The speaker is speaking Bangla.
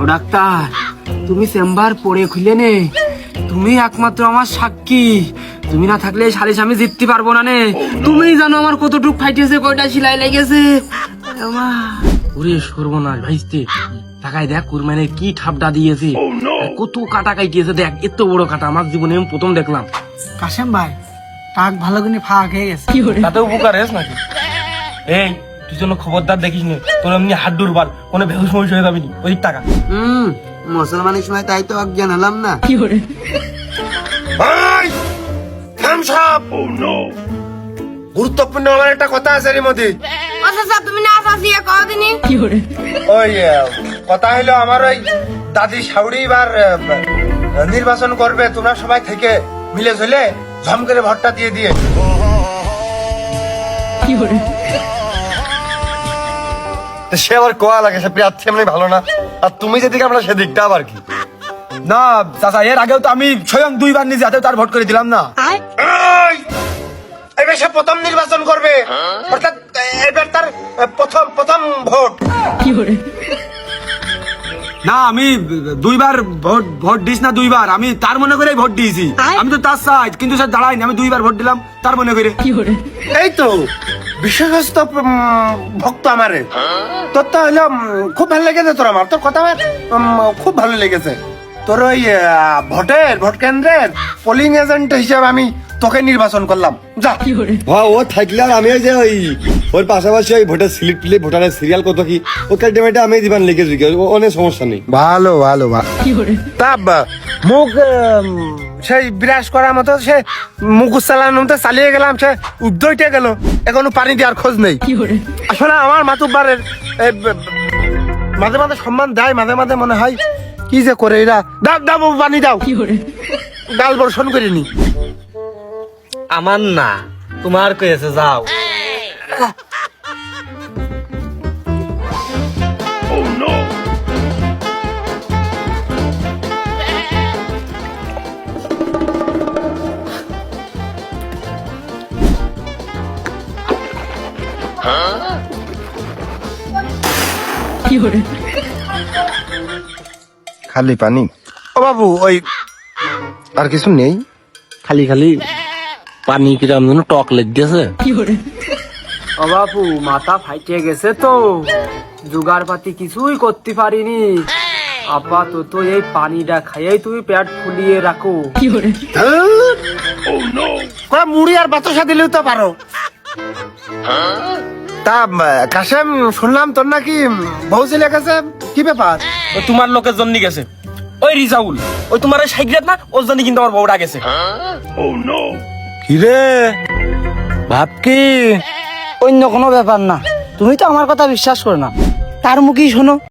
ও ডাক্তার, তুমি চেম্বার পড়ে খুলে নে, তুমি একমাত্র আমার সাক্ষী। তুমি না থাকলে সালিশ আমি জিততে পারবো না নে। তুমি জানো আমার কতটুক ফাইটেছে, কয়টা সেলাই লেগেছে। ওরে সর্বনাশ ভাইস্তে, টাকায় দেখ কুরবানে কি ঠাপটা দিয়েছে, কত কাটা কাটিয়েছে দেখ, এত বড় কাটা আমার জীবনে আমি প্রথম দেখলাম। কাশেম ভাই, টাক ভালো করে ফাঁক হয়ে গেছে। তাতে উপকার হয়েছে নাকি? এই তুই জন্য খবরদার দেখিস নি, তোর এমনি হাত ডুরবাল, কোনো বেহুশ মহিষ হয়ে যাবি নি। ওই টাকা মুসলমানের সময় তাই তো অজ্ঞান হলাম না। গুরুত্বপূর্ণ আমার একটা কথা আছে এর মধ্যে। তুমি না আসিয়া কদিনই ওই কথা হইলো আমার ওই দাদি সাউরি এবার নির্বাচন করবে, তোমরা সবাই থেকে মিলে ঝুলে ঝম করে ভোটটা দিয়ে দিয়ে। সে আবার কোয়া লাগে, সে প্রার্থী এমনি ভালো না, আর তুমি যেদিকে আমরা সেদিকটা আবার কি না চাচা, এর আগেও তো আমি স্বয়ং 2 বার নিজে হাতে তার ভোট করে দিলাম না। এবার সে প্রথম নির্বাচন করবে, অর্থাৎ এবার তার প্রথম ভোট। না আমি 2 বার ভোট দিস না, 2 বার আমি তার মনে করে ভোট দিয়েছি। আমি তো তার সাইড, কিন্তু সে দাঁড়ায়নি, আমি 2 বার ভোট দিলাম তার মনে করে। এই তো বিশ্বস্ত ভক্ত আমারে, তোর তো হইলো খুব ভালো লেগেছে, তোর আমার তোর কথা খুব ভালো লেগেছে। তোর ওই ভোট কেন্দ্রের পোলিং এজেন্ট হিসেবে আমি তোকে নির্বাচন করলাম। যা ও থাকলে আর আমি ওই যে ওর পাশাপাশি ওই ভোটার স্লিপ টিলিপ ভোটারের সিরিয়াল কত কি ও ক্যান্ডিডেটে আমি দিবান লিখেছি, অনেক সমস্যা নেই। ভালো ভালো তা মুখ সেই বিরাজ করার মতো সে মুখ চালানোর মতো চালিয়ে গেলাম, সে উদ্যইতে গেল, এখনো পানি দেওয়ার খোঁজ নেই। আসলে আমার মাতুব্বারের মাঝে মাঝে সম্মান দেয়, মাঝে মাঝে মনে হয় কি যে করে এরা। দাও দাও পানি দাও, ডাল বর্ষণ করিনি। আমার না, তোমার কয়েছে, যাও। খালি পানি? ও বাবু, ওই আর কিছু নেই? খালি খালি পানি কিরম যেন টক লেগেছে। ও বাপু, মাথা ফাইটে গেছে তো, জোগাড় পাতি কিছুই করতে পারিনি। আপাতত এই পানিটা খাইয়েই তুমি পেট ফুলিয়ে রাখো। মুড়ি আর বাতাসা দিলেও তো পারো। তা কাশেম, শুনলাম তোর নাকি বউ ছেলে গেছে, কি ব্যাপার? ও তোমার লোকের জন্য গেছে, ওই রিজাউল, ওই তোমার সাইগ্রেট না, ওর জন্য কিন্তু আমার বউটা গেছে। কিরে ভাব কি অন্য কোনো ব্যাপার না, তুমি তো আমার কথা বিশ্বাস করো না, তার মুখেই শোনো।